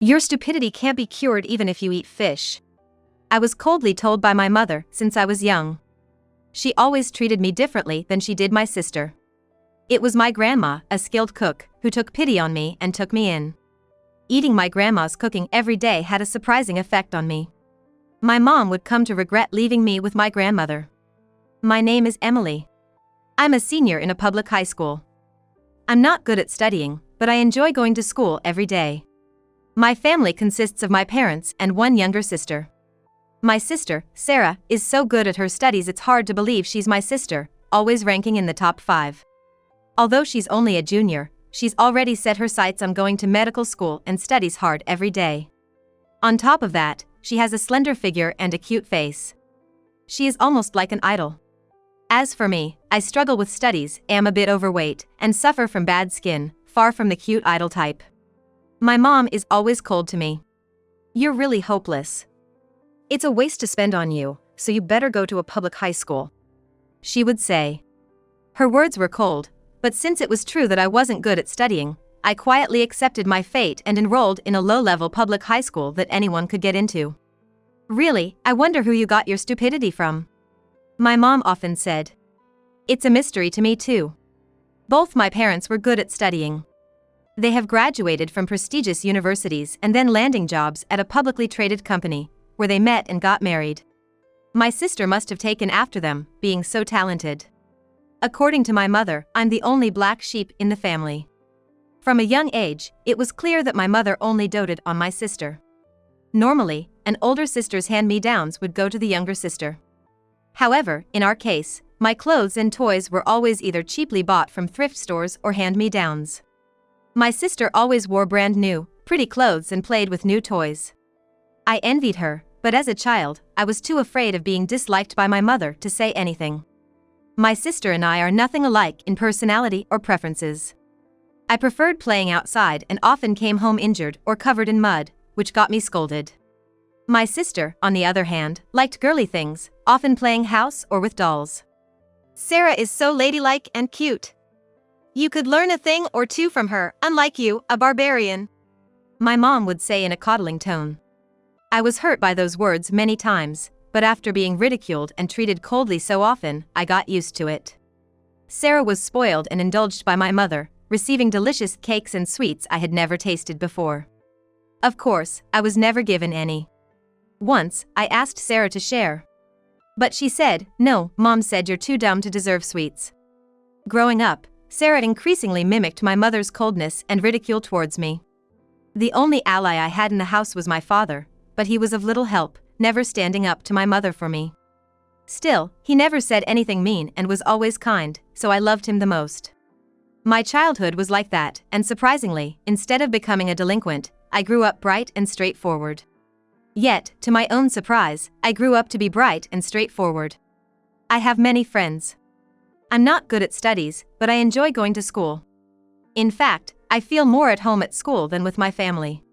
Your stupidity can't be cured even if you eat fish. I was coldly told by my mother since I was young. She always treated me differently than she did my sister. It was my grandma, a skilled cook, who took pity on me and took me in. Eating my grandma's cooking every day had a surprising effect on me. My mom would come to regret leaving me with my grandmother. My name is Emily. I'm a senior in a public high school. I'm not good at studying, but I enjoy going to school every day. My family consists of my parents and one younger sister. My sister, Sarah, is so good at her studies it's hard to believe she's my sister, always ranking in the top 5. Although she's only a junior, she's already set her sights on going to medical school and studies hard every day. On top of that, she has a slender figure and a cute face. She is almost like an idol. As for me, I struggle with studies, am a bit overweight, and suffer from bad skin, far from the cute idol type. My mom is always cold to me. You're really hopeless. It's a waste to spend on you, so you better go to a public high school, she would say. Her words were cold, but since it was true that I wasn't good at studying, I quietly accepted my fate and enrolled in a low-level public high school that anyone could get into. Really, I wonder who you got your stupidity from. My mom often said. It's a mystery to me too. Both my parents were good at studying. They have graduated from prestigious universities and then landing jobs at a publicly traded company, where they met and got married. My sister must have taken after them, being so talented. According to my mother, I'm the only black sheep in the family. From a young age, it was clear that my mother only doted on my sister. Normally, an older sister's hand-me-downs would go to the younger sister. However, in our case, my clothes and toys were always either cheaply bought from thrift stores or hand-me-downs. My sister always wore brand new, pretty clothes and played with new toys. I envied her, but as a child, I was too afraid of being disliked by my mother to say anything. My sister and I are nothing alike in personality or preferences. I preferred playing outside and often came home injured or covered in mud, which got me scolded. My sister, on the other hand, liked girly things, often playing house or with dolls. Sarah is so ladylike and cute. You could learn a thing or two from her, unlike you, a barbarian, my mom would say in a coddling tone. I was hurt by those words many times, but after being ridiculed and treated coldly so often, I got used to it. Sarah was spoiled and indulged by my mother, receiving delicious cakes and sweets I had never tasted before. Of course, I was never given any. Once, I asked Sarah to share. But she said, "No, Mom said you're too dumb to deserve sweets." Growing up, Sarah increasingly mimicked my mother's coldness and ridicule towards me. The only ally I had in the house was my father, but he was of little help, never standing up to my mother for me. Still, he never said anything mean and was always kind, so I loved him the most. My childhood was like that, and surprisingly, instead of becoming a delinquent, I grew up bright and straightforward. Yet, to my own surprise, I grew up to be bright and straightforward. I have many friends. I'm not good at studies, but I enjoy going to school. In fact, I feel more at home at school than with my family.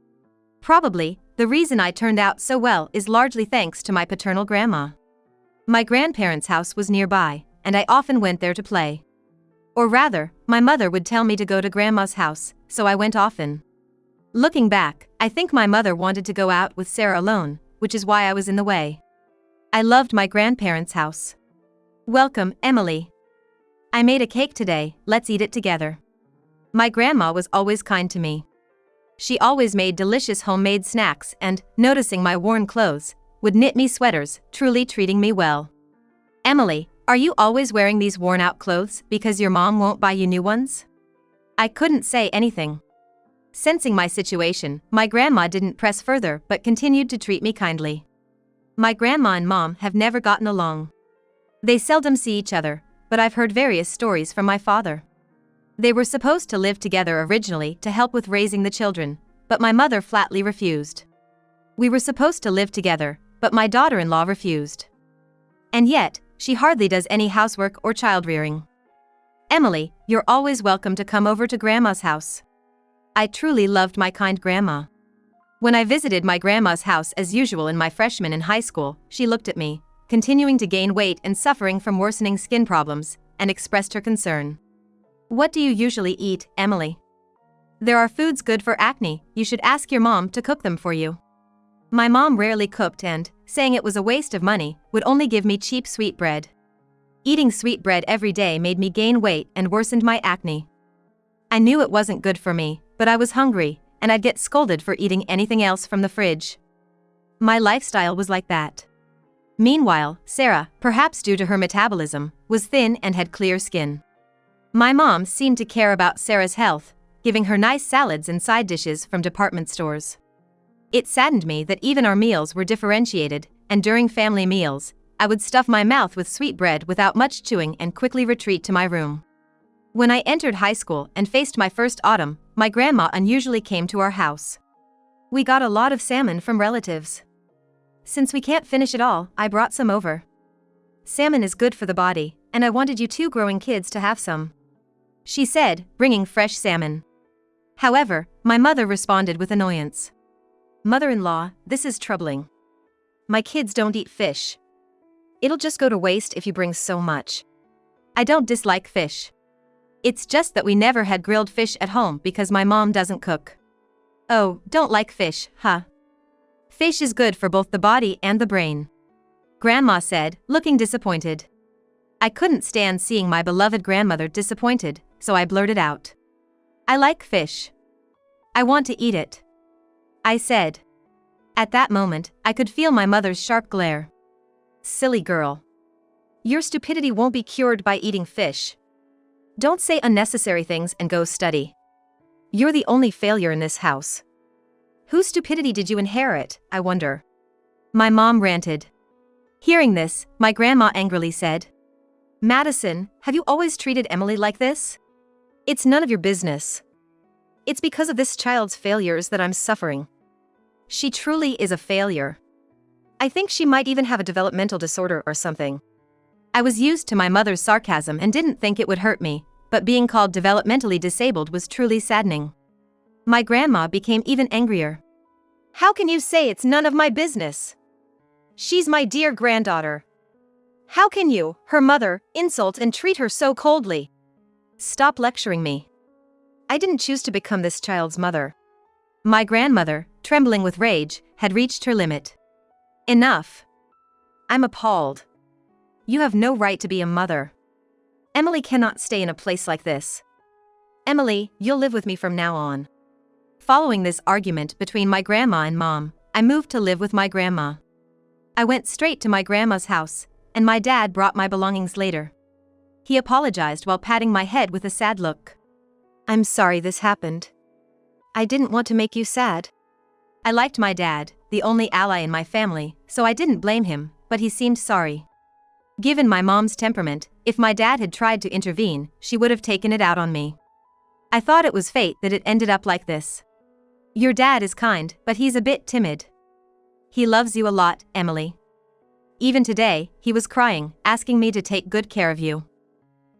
Probably, the reason I turned out so well is largely thanks to my paternal grandma. My grandparents' house was nearby, and I often went there to play. Or rather, my mother would tell me to go to grandma's house, so I went often. Looking back, I think my mother wanted to go out with Sarah alone, which is why I was in the way. I loved my grandparents' house. Welcome, Emily. I made a cake today, let's eat it together. My grandma was always kind to me. She always made delicious homemade snacks and, noticing my worn clothes, would knit me sweaters, truly treating me well. Emily, are you always wearing these worn-out clothes because your mom won't buy you new ones? I couldn't say anything. Sensing my situation, my grandma didn't press further but continued to treat me kindly. My grandma and mom have never gotten along. They seldom see each other, but I've heard various stories from my father. They were supposed to live together originally to help with raising the children, but my mother flatly refused. We were supposed to live together, but my daughter-in-law refused. And yet, she hardly does any housework or child-rearing. Emily, you're always welcome to come over to Grandma's house. I truly loved my kind grandma. When I visited my grandma's house as usual in my freshman in high school, she looked at me, continuing to gain weight and suffering from worsening skin problems, and expressed her concern. What do you usually eat, Emily? There are foods good for acne, you should ask your mom to cook them for you. My mom rarely cooked and, saying it was a waste of money, would only give me cheap sweetbread. Eating sweetbread every day made me gain weight and worsened my acne. I knew it wasn't good for me, but I was hungry, and I'd get scolded for eating anything else from the fridge. My lifestyle was like that. Meanwhile, Sarah, perhaps due to her metabolism, was thin and had clear skin. My mom seemed to care about Sarah's health, giving her nice salads and side dishes from department stores. It saddened me that even our meals were differentiated, and during family meals, I would stuff my mouth with sweetbread without much chewing and quickly retreat to my room. When I entered high school and faced my first autumn, my grandma unusually came to our house. We got a lot of salmon from relatives. Since we can't finish it all, I brought some over. Salmon is good for the body, and I wanted you two growing kids to have some, she said, bringing fresh salmon. However, my mother responded with annoyance. Mother-in-law, this is troubling. My kids don't eat fish. It'll just go to waste if you bring so much. I don't dislike fish. It's just that we never had grilled fish at home because my mom doesn't cook. Oh, don't like fish, huh? Fish is good for both the body and the brain, Grandma said, looking disappointed. I couldn't stand seeing my beloved grandmother disappointed, so I blurted out. I like fish. I want to eat it, I said. At that moment, I could feel my mother's sharp glare. Silly girl. Your stupidity won't be cured by eating fish. Don't say unnecessary things and go study. You're the only failure in this house. Whose stupidity did you inherit, I wonder? My mom ranted. Hearing this, my grandma angrily said, Madison, have you always treated Emily like this? It's none of your business. It's because of this child's failures that I'm suffering. She truly is a failure. I think she might even have a developmental disorder or something. I was used to my mother's sarcasm and didn't think it would hurt me, but being called developmentally disabled was truly saddening. My grandma became even angrier. How can you say it's none of my business? She's my dear granddaughter. How can you, her mother, insult and treat her so coldly? Stop lecturing me. I didn't choose to become this child's mother. My grandmother, trembling with rage, had reached her limit. Enough. I'm appalled. You have no right to be a mother. Emily cannot stay in a place like this. Emily, you'll live with me from now on. Following this argument between my grandma and mom, I moved to live with my grandma. I went straight to my grandma's house, and my dad brought my belongings later. He apologized while patting my head with a sad look. I'm sorry this happened. I didn't want to make you sad. I liked my dad, the only ally in my family, so I didn't blame him, but he seemed sorry. Given my mom's temperament, if my dad had tried to intervene, she would have taken it out on me. I thought it was fate that it ended up like this. Your dad is kind, but he's a bit timid. He loves you a lot, Emily. Even today, he was crying, asking me to take good care of you.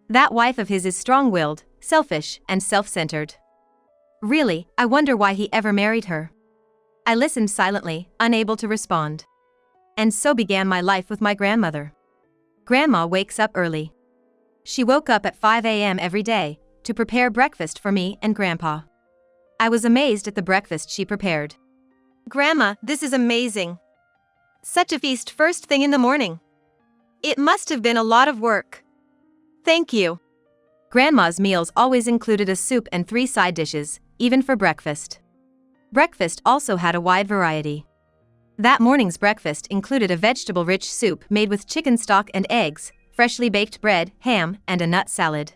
That wife of his is strong-willed, selfish, and self-centered. Really, I wonder why he ever married her. I listened silently, unable to respond. And so began my life with my grandmother. Grandma wakes up early. She woke up at 5 a.m. every day to prepare breakfast for me and Grandpa. I was amazed at the breakfast she prepared. Grandma, this is amazing. Such a feast first thing in the morning. It must have been a lot of work. Thank you. Grandma's meals always included a soup and 3 side dishes, even for breakfast. Breakfast also had a wide variety. That morning's breakfast included a vegetable-rich soup made with chicken stock and eggs, freshly baked bread, ham, and a nut salad.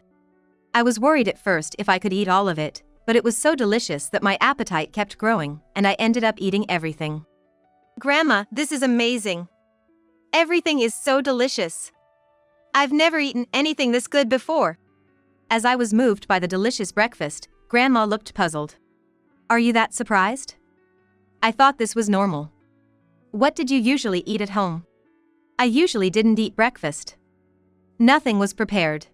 I was worried at first if I could eat all of it, but it was so delicious that my appetite kept growing, and I ended up eating everything. Grandma, this is amazing. Everything is so delicious. I've never eaten anything this good before. As I was moved by the delicious breakfast, Grandma looked puzzled. Are you that surprised? I thought this was normal. What did you usually eat at home? I usually didn't eat breakfast. Nothing was prepared.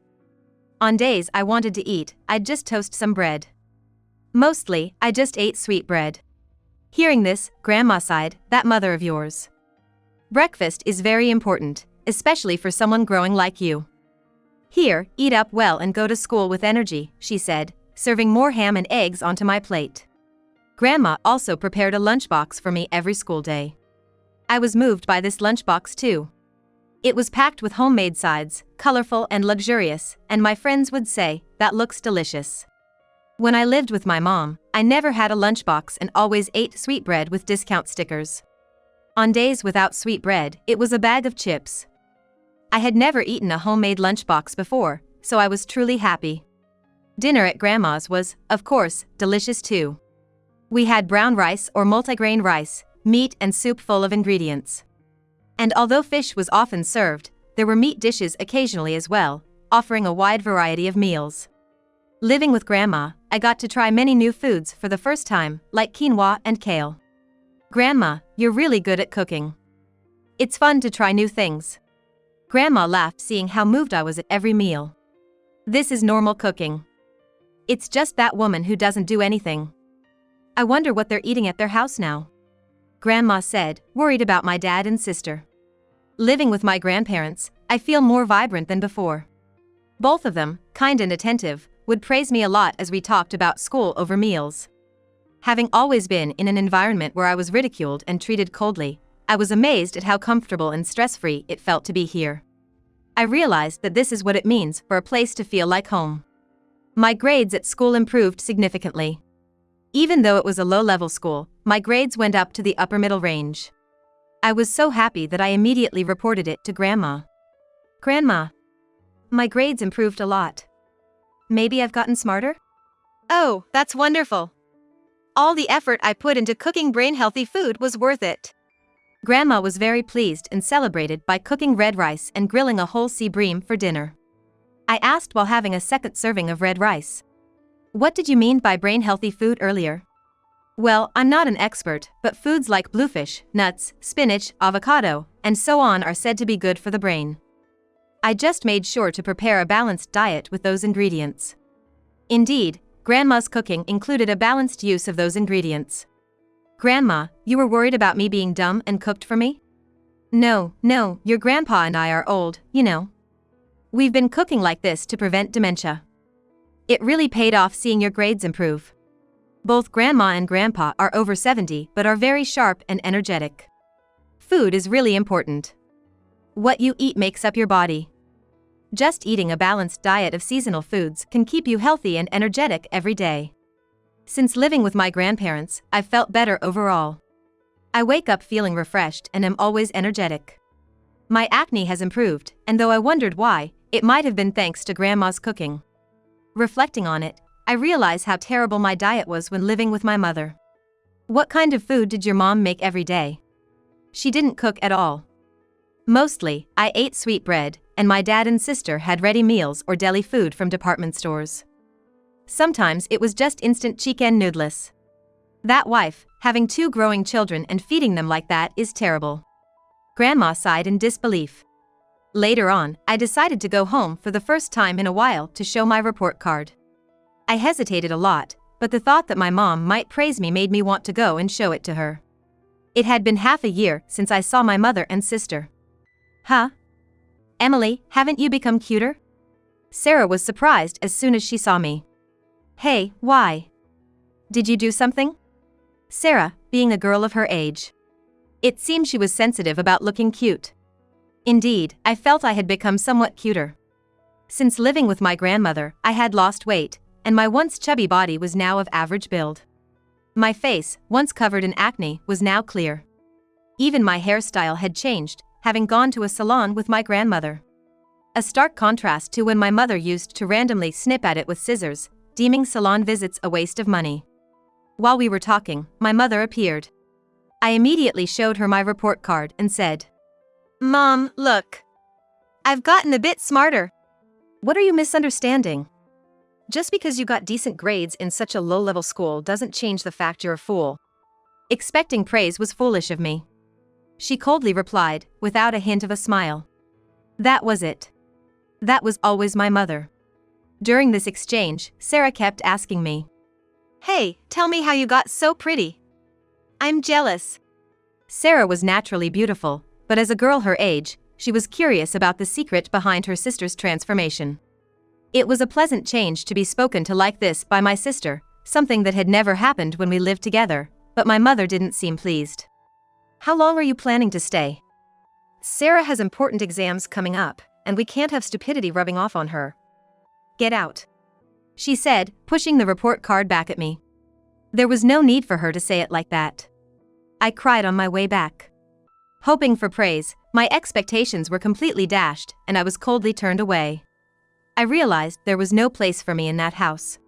On days I wanted to eat, I'd just toast some bread. Mostly, I just ate sweet bread. Hearing this, Grandma sighed, that mother of yours. Breakfast is very important, especially for someone growing like you. Here, eat up well and go to school with energy, she said, serving more ham and eggs onto my plate. Grandma also prepared a lunchbox for me every school day. I was moved by this lunchbox too. It was packed with homemade sides, colorful and luxurious, and my friends would say, "That looks delicious." When I lived with my mom, I never had a lunchbox and always ate sweetbread with discount stickers. On days without sweet bread, it was a bag of chips. I had never eaten a homemade lunchbox before, so I was truly happy. Dinner at Grandma's was, of course, delicious too. We had brown rice or multigrain rice, meat and soup full of ingredients. And although fish was often served, there were meat dishes occasionally as well, offering a wide variety of meals. Living with Grandma, I got to try many new foods for the first time, like quinoa and kale. "Grandma, you're really good at cooking. It's fun to try new things." Grandma laughed, seeing how moved I was at every meal. "This is normal cooking. It's just that woman who doesn't do anything. I wonder what they're eating at their house now," Grandma said, worried about my dad and sister. Living with my grandparents, I feel more vibrant than before. Both of them, kind and attentive, would praise me a lot as we talked about school over meals. Having always been in an environment where I was ridiculed and treated coldly, I was amazed at how comfortable and stress-free it felt to be here. I realized that this is what it means for a place to feel like home. My grades at school improved significantly. Even though it was a low-level school, my grades went up to the upper middle range. I was so happy that I immediately reported it to Grandma. "Grandma, my grades improved a lot. Maybe I've gotten smarter?" "Oh, that's wonderful. All the effort I put into cooking brain-healthy food was worth it." Grandma was very pleased and celebrated by cooking red rice and grilling a whole sea bream for dinner. I asked while having a second serving of red rice, "What did you mean by brain-healthy food earlier?" "Well, I'm not an expert, but foods like bluefish, nuts, spinach, avocado, and so on are said to be good for the brain. I just made sure to prepare a balanced diet with those ingredients." Indeed, Grandma's cooking included a balanced use of those ingredients. "Grandma, you were worried about me being dumb and cooked for me?" No, your grandpa and I are old, you know. We've been cooking like this to prevent dementia. It really paid off seeing your grades improve. Both Grandma and Grandpa are over 70 but are very sharp and energetic. Food is really important. What you eat makes up your body. Just eating a balanced diet of seasonal foods can keep you healthy and energetic every day. Since living with my grandparents, I've felt better overall. I wake up feeling refreshed and am always energetic. My acne has improved, and though I wondered why, it might have been thanks to Grandma's cooking. Reflecting on it, I realize how terrible my diet was when living with my mother. "What kind of food did your mom make every day?" "She didn't cook at all. Mostly, I ate sweet bread, and my dad and sister had ready meals or deli food from department stores. Sometimes it was just instant chicken noodles. That wife, having 2 growing children and feeding them like that is terrible." Grandma sighed in disbelief. Later on, I decided to go home for the first time in a while to show my report card. I hesitated a lot, but the thought that my mom might praise me made me want to go and show it to her. It had been half a year since I saw my mother and sister. "Huh? Emily, haven't you become cuter?" Sarah was surprised as soon as she saw me. "Hey, why? Did you do something?" Sarah, being a girl of her age. It seemed she was sensitive about looking cute. Indeed, I felt I had become somewhat cuter. Since living with my grandmother, I had lost weight, and my once chubby body was now of average build. My face, once covered in acne, was now clear. Even my hairstyle had changed, having gone to a salon with my grandmother. A stark contrast to when my mother used to randomly snip at it with scissors, deeming salon visits a waste of money. While we were talking, my mother appeared. I immediately showed her my report card and said, "Mom, look. I've gotten a bit smarter." "What are you misunderstanding? Just because you got decent grades in such a low-level school doesn't change the fact you're a fool." Expecting praise was foolish of me. She coldly replied, without a hint of a smile. That was it. That was always my mother. During this exchange, Sarah kept asking me, "Hey, tell me how you got so pretty. I'm jealous." Sarah was naturally beautiful, but as a girl her age, she was curious about the secret behind her sister's transformation. It was a pleasant change to be spoken to like this by my sister, something that had never happened when we lived together, but my mother didn't seem pleased. "How long are you planning to stay?" "Sarah has important exams coming up, and we can't have stupidity rubbing off on her." "Get out," she said, pushing the report card back at me. There was no need for her to say it like that. I cried on my way back. Hoping for praise, my expectations were completely dashed, and I was coldly turned away. I realized there was no place for me in that house.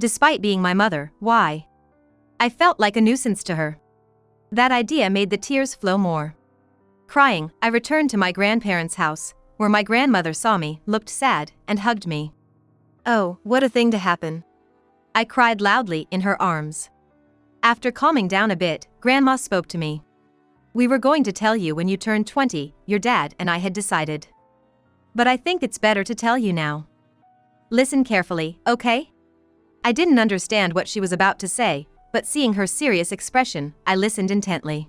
Despite being my mother, why? I felt like a nuisance to her. That idea made the tears flow more. Crying, I returned to my grandparents' house, where my grandmother saw me, looked sad, and hugged me. "Oh, what a thing to happen." I cried loudly in her arms. After calming down a bit, Grandma spoke to me. "We were going to tell you when you turned 20, your dad and I had decided. But I think it's better to tell you now. Listen carefully, okay?" I didn't understand what she was about to say, but seeing her serious expression, I listened intently.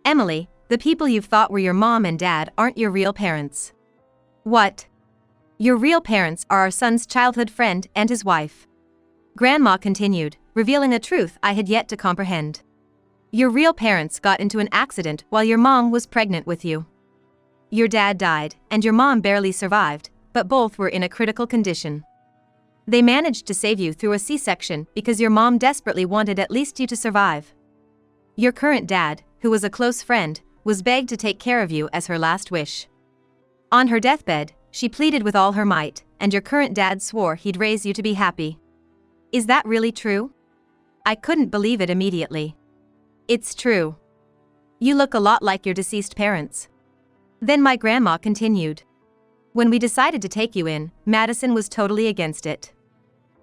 "Emily, the people you've thought were your mom and dad aren't your real parents." "What?" "Your real parents are our son's childhood friend and his wife." Grandma continued, revealing a truth I had yet to comprehend. "Your real parents got into an accident while your mom was pregnant with you. Your dad died, and your mom barely survived, but both were in a critical condition. They managed to save you through a C-section because your mom desperately wanted at least you to survive. Your current dad, who was a close friend, was begged to take care of you as her last wish. On her deathbed, she pleaded with all her might, and your current dad swore he'd raise you to be happy. Is that really true?" I couldn't believe it immediately. "It's true. You look a lot like your deceased parents." Then my grandma continued. "When we decided to take you in, Madison was totally against it.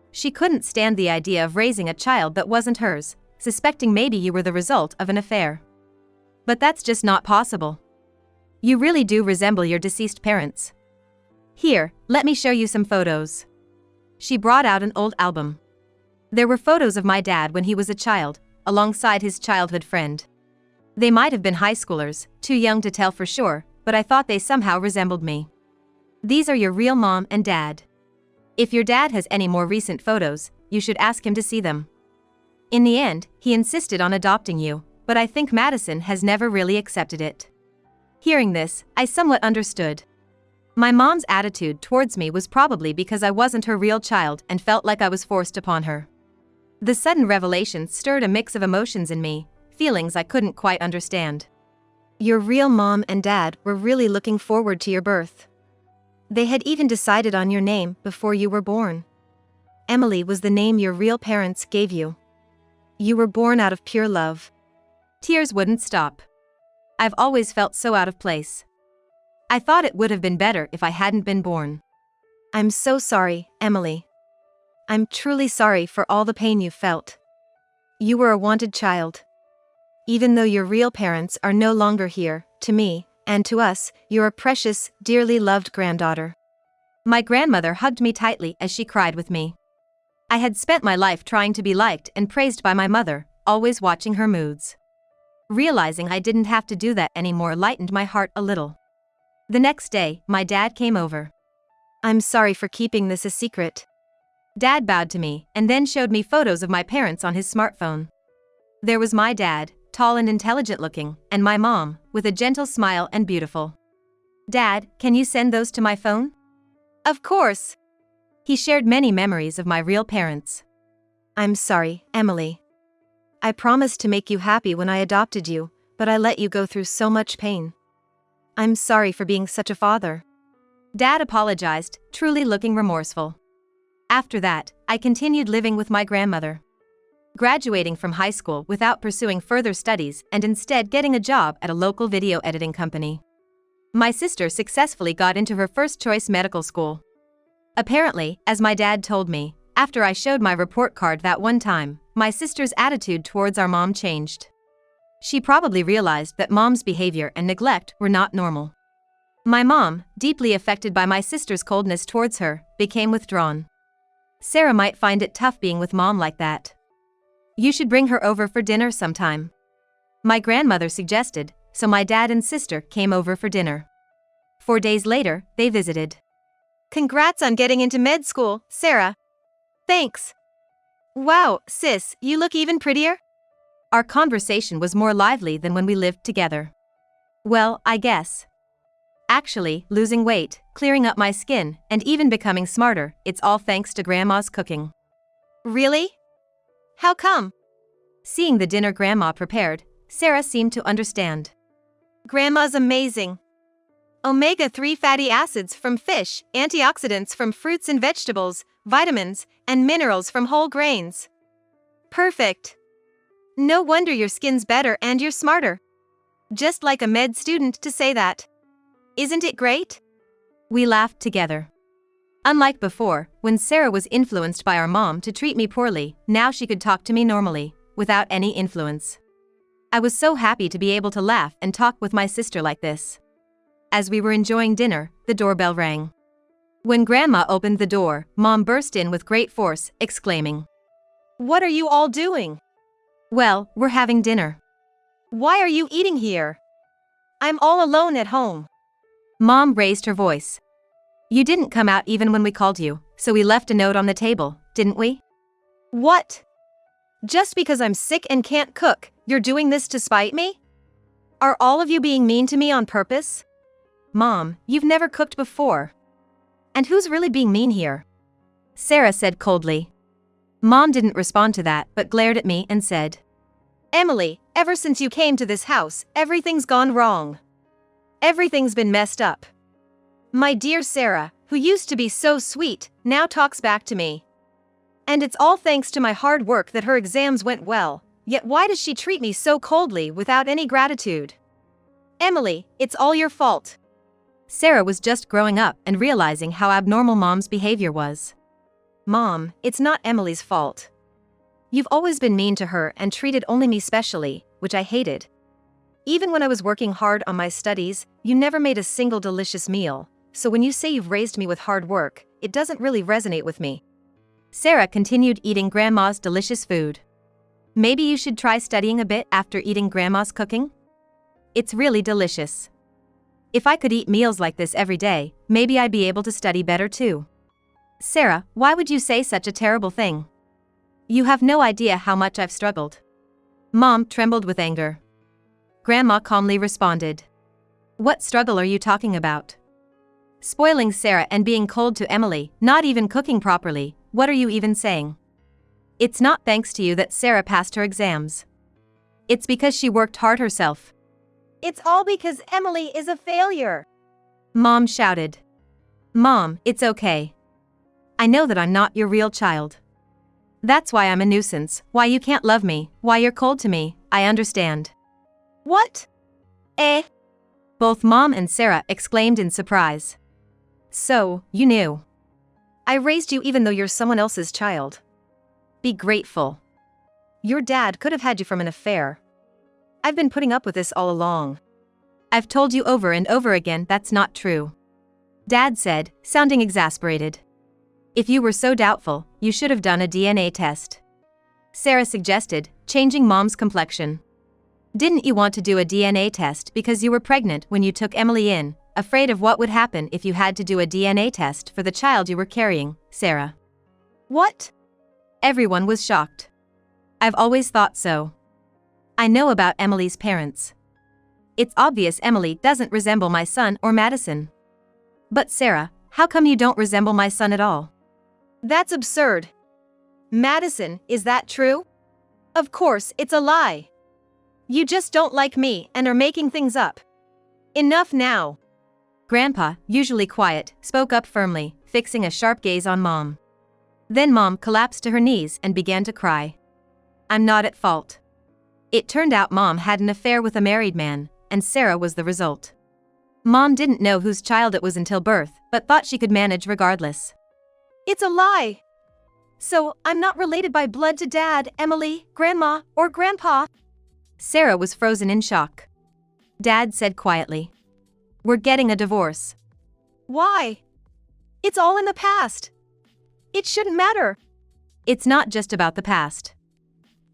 She couldn't stand the idea of raising a child that wasn't hers, suspecting maybe you were the result of an affair. But that's just not possible. You really do resemble your deceased parents. Here, let me show you some photos." She brought out an old album. There were photos of my dad when he was a child, alongside his childhood friend. They might have been high schoolers, too young to tell for sure, but I thought they somehow resembled me. "These are your real mom and dad. If your dad has any more recent photos, you should ask him to see them. In the end, he insisted on adopting you, but I think Madison has never really accepted it." Hearing this, I somewhat understood. My mom's attitude towards me was probably because I wasn't her real child and felt like I was forced upon her. The sudden revelation stirred a mix of emotions in me, feelings I couldn't quite understand. Your real mom and dad were really looking forward to your birth. They had even decided on your name before you were born. Emily was the name your real parents gave you. You were born out of pure love. Tears wouldn't stop. I've always felt so out of place. I thought it would have been better if I hadn't been born. I'm so sorry, Emily. I'm truly sorry for all the pain you felt. You were a wanted child. Even though your real parents are no longer here, to me, and to us, you're a precious, dearly loved granddaughter. My grandmother hugged me tightly as she cried with me. I had spent my life trying to be liked and praised by my mother, always watching her moods. Realizing I didn't have to do that anymore lightened my heart a little. The next day, my dad came over. I'm sorry for keeping this a secret. Dad bowed to me and then showed me photos of my parents on his smartphone. There was my dad, tall and intelligent looking, and my mom, with a gentle smile and beautiful. Dad, can you send those to my phone? Of course. He shared many memories of my real parents. I'm sorry, Emily. I promised to make you happy when I adopted you, but I let you go through so much pain. I'm sorry for being such a father. Dad apologized, truly looking remorseful. After that, I continued living with my grandmother. Graduating from high school without pursuing further studies and instead getting a job at a local video editing company. My sister successfully got into her first choice medical school. Apparently, as my dad told me, after I showed my report card that one time, my sister's attitude towards our mom changed. She probably realized that mom's behavior and neglect were not normal. My mom, deeply affected by my sister's coldness towards her, became withdrawn. Sarah might find it tough being with mom like that. You should bring her over for dinner sometime. My grandmother suggested, so my dad and sister came over for dinner. 4 days later, they visited. Congrats on getting into med school, Sarah. Thanks. Wow, sis, you look even prettier? Our conversation was more lively than when we lived together. Well, I guess. Actually, losing weight, clearing up my skin, and even becoming smarter, it's all thanks to Grandma's cooking. Really? How come? Seeing the dinner Grandma prepared, Sarah seemed to understand. Grandma's amazing. Omega-3 fatty acids from fish, antioxidants from fruits and vegetables, vitamins, and minerals from whole grains. Perfect. No wonder your skin's better and you're smarter. Just like a med student to say that. Isn't it great? We laughed together. Unlike before, when Sarah was influenced by our mom to treat me poorly, now she could talk to me normally, without any influence. I was so happy to be able to laugh and talk with my sister like this. As we were enjoying dinner, the doorbell rang. When Grandma opened the door, Mom burst in with great force, exclaiming, "What are you all doing?" "Well, we're having dinner." "Why are you eating here? I'm all alone at home." Mom raised her voice. "You didn't come out even when we called you, so we left a note on the table, didn't we?" "What? Just because I'm sick and can't cook, you're doing this to spite me? Are all of you being mean to me on purpose?" "Mom, you've never cooked before. And who's really being mean here?" Sarah said coldly. Mom didn't respond to that but glared at me and said, "Emily, ever since you came to this house, everything's gone wrong. Everything's been messed up. My dear Sarah, who used to be so sweet, now talks back to me. And it's all thanks to my hard work that her exams went well, yet why does she treat me so coldly without any gratitude? Emily, it's all your fault." Sarah was just growing up and realizing how abnormal Mom's behavior was. "Mom, it's not Emily's fault. You've always been mean to her and treated only me specially, which I hated. Even when I was working hard on my studies, you never made a single delicious meal, so when you say you've raised me with hard work, it doesn't really resonate with me." Sarah continued eating Grandma's delicious food. "Maybe you should try studying a bit after eating Grandma's cooking? It's really delicious. If I could eat meals like this every day, maybe I'd be able to study better too." "Sarah, why would you say such a terrible thing? You have no idea how much I've struggled." Mom trembled with anger. Grandma calmly responded, "What struggle are you talking about? Spoiling Sarah and being cold to Emily, not even cooking properly, what are you even saying? It's not thanks to you that Sarah passed her exams. It's because she worked hard herself. It's all because Emily is a failure," Mom shouted. "Mom, it's okay. I know that I'm not your real child. That's why I'm a nuisance, why you can't love me, why you're cold to me, I understand." "What? Eh?" Both Mom and Sarah exclaimed in surprise. "So, you knew. I raised you even though you're someone else's child. Be grateful. Your dad could have had you from an affair. I've been putting up with this all along. I've told you over and over again that's not true," Dad said, sounding exasperated. "If you were so doubtful, you should have done a DNA test," Sarah suggested, changing Mom's complexion. "Didn't you want to do a DNA test because you were pregnant when you took Emily in, afraid of what would happen if you had to do a DNA test for the child you were carrying, Sarah?" "What?" Everyone was shocked. "I've always thought so. I know about Emily's parents. It's obvious Emily doesn't resemble my son or Madison." "But Sarah, how come you don't resemble my son at all?" "That's absurd. Madison, is that true? Of course, it's a lie. You just don't like me and are making things up. Enough now." Grandpa, usually quiet, spoke up firmly, fixing a sharp gaze on Mom. Then Mom collapsed to her knees and began to cry. "I'm not at fault. It turned out Mom had an affair with a married man, and Sarah was the result. Mom didn't know whose child it was until birth, but thought she could manage regardless." "It's a lie. So, I'm not related by blood to Dad, Emily, Grandma, or Grandpa?" Sarah was frozen in shock. Dad said quietly, "We're getting a divorce." "Why? It's all in the past. It shouldn't matter." "It's not just about the past.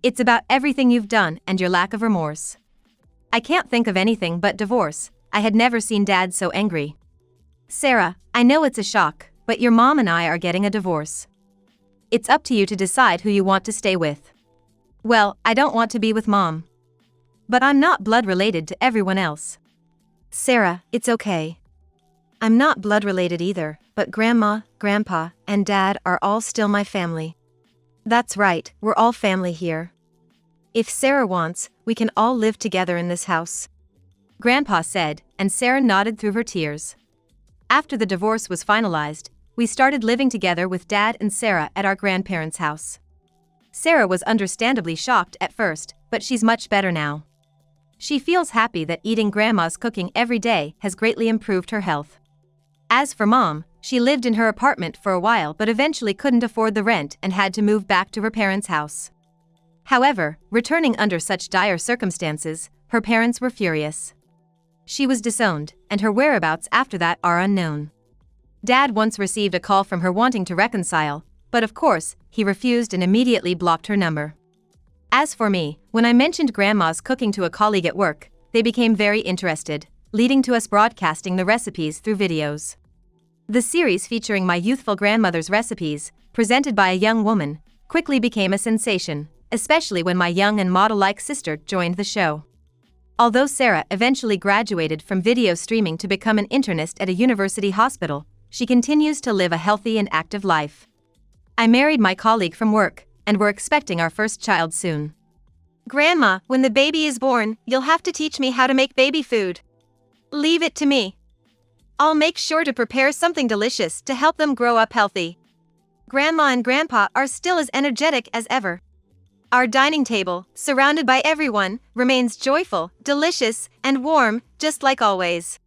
It's about everything you've done and your lack of remorse. I can't think of anything but divorce." I had never seen Dad so angry. "Sarah, I know it's a shock, but your mom and I are getting a divorce. It's up to you to decide who you want to stay with. Well, I don't want to be with Mom. But I'm not blood related to everyone else. Sarah, it's okay. I'm not blood related either, but Grandma, Grandpa, and Dad are all still my family. That's right, we're all family here. If Sarah wants, we can all live together in this house. Grandpa said, and Sarah nodded through her tears. After the divorce was finalized, we started living together with Dad and Sarah at our grandparents' house. Sarah was understandably shocked at first, but she's much better now. She feels happy that eating Grandma's cooking every day has greatly improved her health. As for Mom, she lived in her apartment for a while but eventually couldn't afford the rent and had to move back to her parents' house. However, returning under such dire circumstances, her parents were furious. She was disowned, and her whereabouts after that are unknown. Dad once received a call from her wanting to reconcile, but of course, he refused and immediately blocked her number. As for me, when I mentioned Grandma's cooking to a colleague at work, they became very interested, leading to us broadcasting the recipes through videos. The series featuring my youthful grandmother's recipes, presented by a young woman, quickly became a sensation, especially when my young and model-like sister joined the show. Although Sarah eventually graduated from video streaming to become an internist at a university hospital, she continues to live a healthy and active life. I married my colleague from work, and we're expecting our first child soon. Grandma, when the baby is born, you'll have to teach me how to make baby food. Leave it to me. I'll make sure to prepare something delicious to help them grow up healthy. Grandma and Grandpa are still as energetic as ever. Our dining table, surrounded by everyone, remains joyful, delicious, and warm, just like always.